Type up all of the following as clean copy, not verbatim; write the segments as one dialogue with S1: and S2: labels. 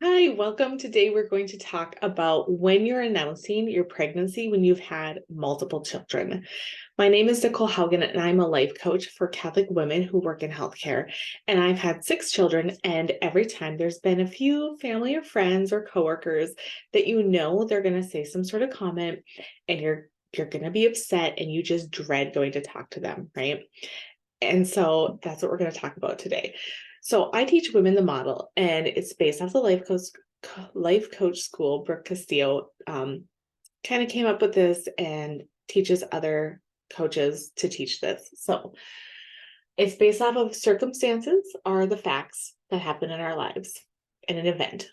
S1: Hi, welcome. Today we're going to talk about when you're announcing your pregnancy when you've had multiple children. My name is Nicole Haugen, and I'm a life coach for Catholic women who work in healthcare. And I've had 6 children, and every time there's been a few family or friends or coworkers that they're going to say some sort of comment, and you're going to be upset, and you just dread going to talk to them, right? And so that's what we're going to talk about today. So I teach women the model, and it's based off the life coach school. Brooke Castillo kind of came up with this and teaches other coaches to teach this. So it's based off of circumstances are the facts that happen in our lives in an event.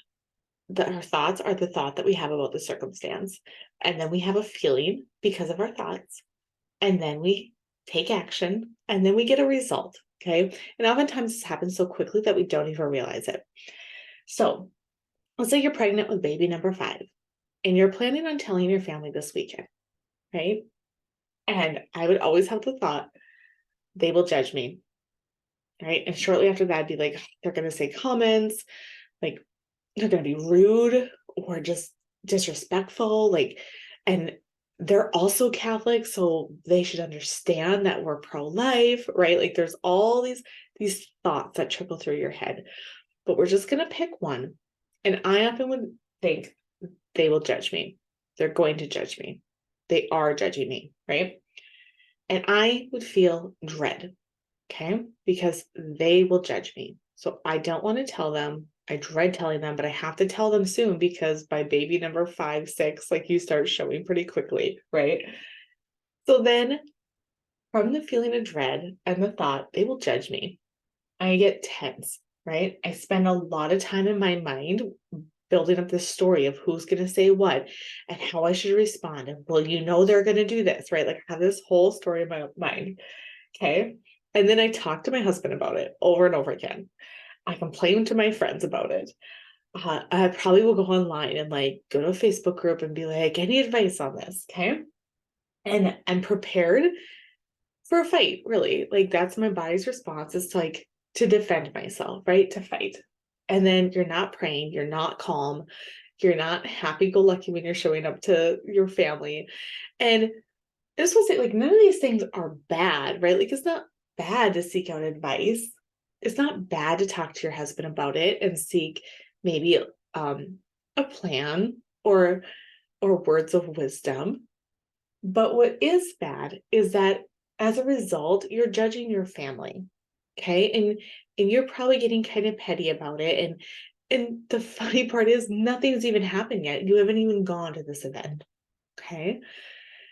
S1: Our thoughts are the thought that we have about the circumstance. And then we have a feeling because of our thoughts. And then we take action and then we get a result. Okay. And oftentimes this happens so quickly that we don't even realize it. So let's say you're pregnant with baby number 5 and you're planning on telling your family this weekend, right? And I would always have the thought, they will judge me, right? And shortly after that, I'd be like, they're going to say comments, like they're going to be rude or just disrespectful. And they're also Catholic, so they should understand that we're pro-life, right? Like there's all these thoughts that trickle through your head, but we're just going to pick one. And I often would think they will judge me. They're going to judge me. They are judging me, right? And I would feel dread, okay? Because they will judge me. So I don't want to tell them. I dread telling them, but I have to tell them soon because by baby number 5, 6, like you start showing pretty quickly, right? So then from the feeling of dread and the thought they will judge me, I get tense, right? I spend a lot of time in my mind building up this story of who's going to say what and how I should respond. And well, they're going to do this, right? Like I have this whole story in my mind. Okay. And then I talk to my husband about it over and over again. I complain to my friends about it. I probably will go online and like go to a Facebook group and be like, any advice on this? Okay. And I'm prepared for a fight, really. Like that's my body's response is to defend myself, right? To fight. And then you're not praying, you're not calm, you're not happy go lucky when you're showing up to your family. And I just want to say, like, none of these things are bad, right? Like, it's not bad to seek out advice. It's not bad to talk to your husband about it and seek maybe a plan or words of wisdom. But what is bad is that as a result, you're judging your family. Okay. And you're probably getting kind of petty about it. And the funny part is nothing's even happened yet. You haven't even gone to this event. Okay.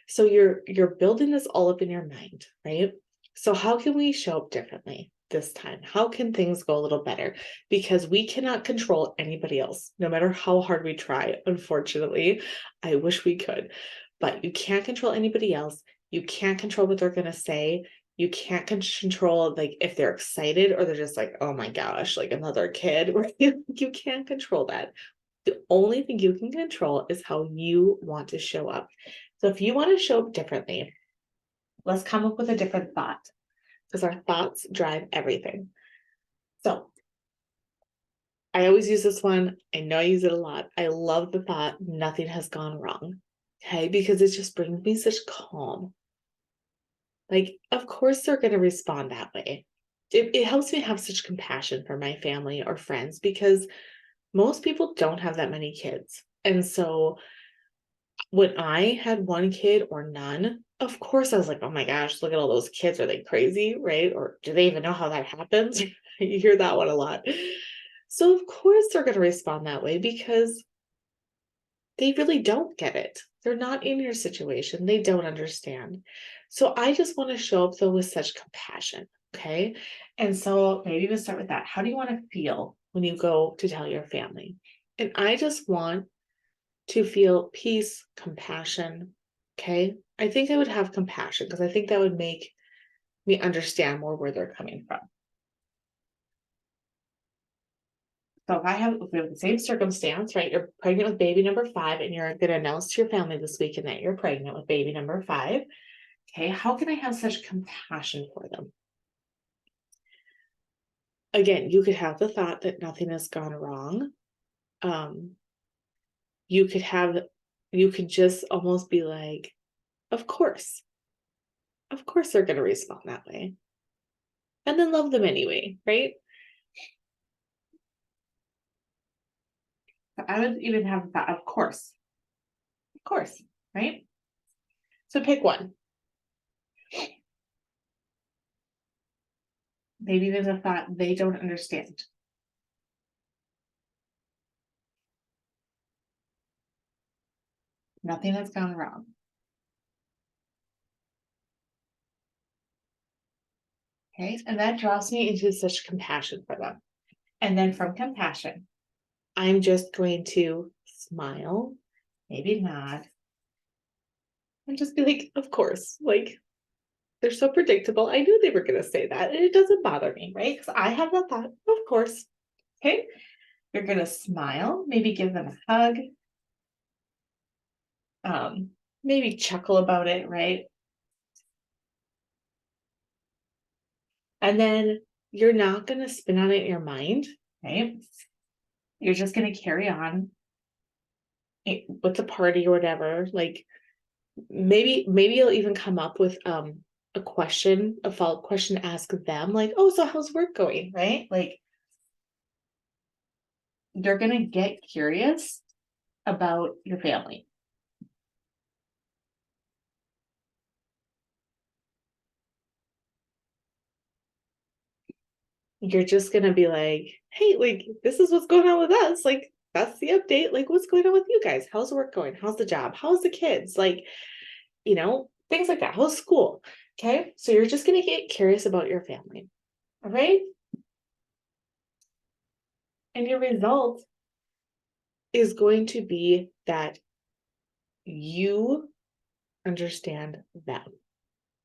S1: So you're building this all up in your mind, right? So how can we show up differently this time? How can things go a little better? Because we cannot control anybody else, no matter how hard we try. Unfortunately, I wish we could, but you can't control anybody else. You can't control what they're going to say. You can't control like if they're excited or they're just like, oh my gosh, like another kid. Right? You can't control that. The only thing you can control is how you want to show up. So if you want to show up differently, let's come up with a different thought because our thoughts drive everything. So I always use this one. I know I use it a lot. I love the thought, nothing has gone wrong. Okay. Because it just brings me such calm. Like, of course, they're going to respond that way. It helps me have such compassion for my family or friends because most people don't have that many kids. And so when I had one kid or none, of course I was like, oh my gosh, look at all those kids. Are they crazy? Right? Or do they even know how that happens? You hear that one a lot. So, of course, they're going to respond that way because they really don't get it. They're not in your situation. They don't understand. So, I just want to show up though with such compassion. Okay. And so, maybe we'll start with that. How do you want to feel when you go to tell your family? And I just want to feel peace, compassion. Okay. I think I would have compassion because I think that would make me understand more where they're coming from. So if we have the same circumstance, right? You're pregnant with baby number 5 and you're going to announce to your family this weekend that you're pregnant with baby number 5. Okay. How can I have such compassion for them? Again, you could have the thought that nothing has gone wrong. you could just almost be like, of course they're going to respond that way. And then love them anyway, right? I would even have that, of course, right? So pick one. Maybe there's a thought they don't understand. Nothing has gone wrong. Okay, and that draws me into such compassion for them. And then from compassion, I'm just going to smile, maybe nod, and just be like, of course, like they're so predictable. I knew they were going to say that, and it doesn't bother me, right? Because I have that thought, of course. Okay, you're going to smile, maybe give them a hug, maybe chuckle about it, right? And then you're not going to spin on it in your mind, right? You're just going to carry on with the party or whatever. Like maybe you'll even come up with a question, a follow-up question, ask them like, oh, so how's work going, right? Like they're going to get curious about your family. You're just going to be like, hey, like this is what's going on with us. Like that's the update. Like what's going on with you guys? How's work going? How's the job? How's the kids? Like, things like that. How's school? Okay. So you're just going to get curious about your family. All right. And your result is going to be that you understand them,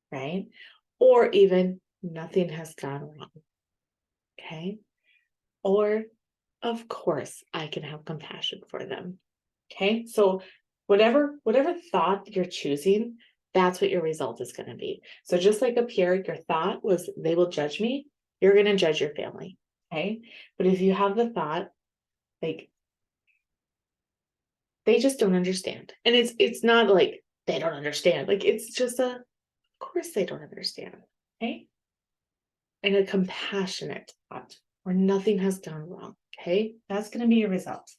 S1: right? Or even nothing has gone wrong. Okay. Or, of course, I can have compassion for them. Okay. So whatever thought you're choosing, that's what your result is going to be. So just like up here, your thought was they will judge me, you're going to judge your family. Okay. But if you have the thought, like they just don't understand. And it's not like they don't understand. Like it's just of course they don't understand. Okay. And a compassionate thought where nothing has gone wrong. Okay. That's going to be your result.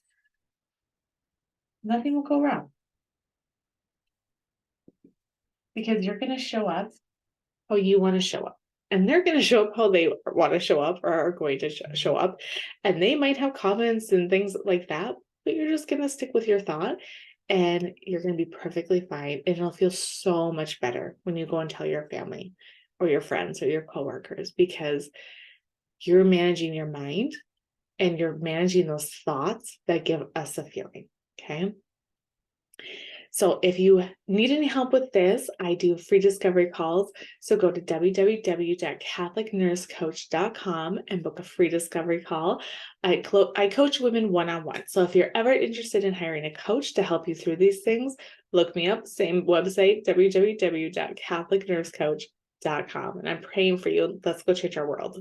S1: Nothing will go wrong. Because you're going to show up how you want to show up. And they're going to show up how they want to show up or are going to show up. And they might have comments and things like that, but you're just going to stick with your thought and you're going to be perfectly fine. And it'll feel so much better when you go and tell your family or your friends or your coworkers because you're managing your mind and you're managing those thoughts that give us a feeling. Okay. So if you need any help with this, I do free discovery calls. So go to www.catholicnursecoach.com and book a free discovery call. I coach women one-on-one. So if you're ever interested in hiring a coach to help you through these things, look me up, same website, www.catholicnursecoach.com. And I'm praying for you. Let's go change our world.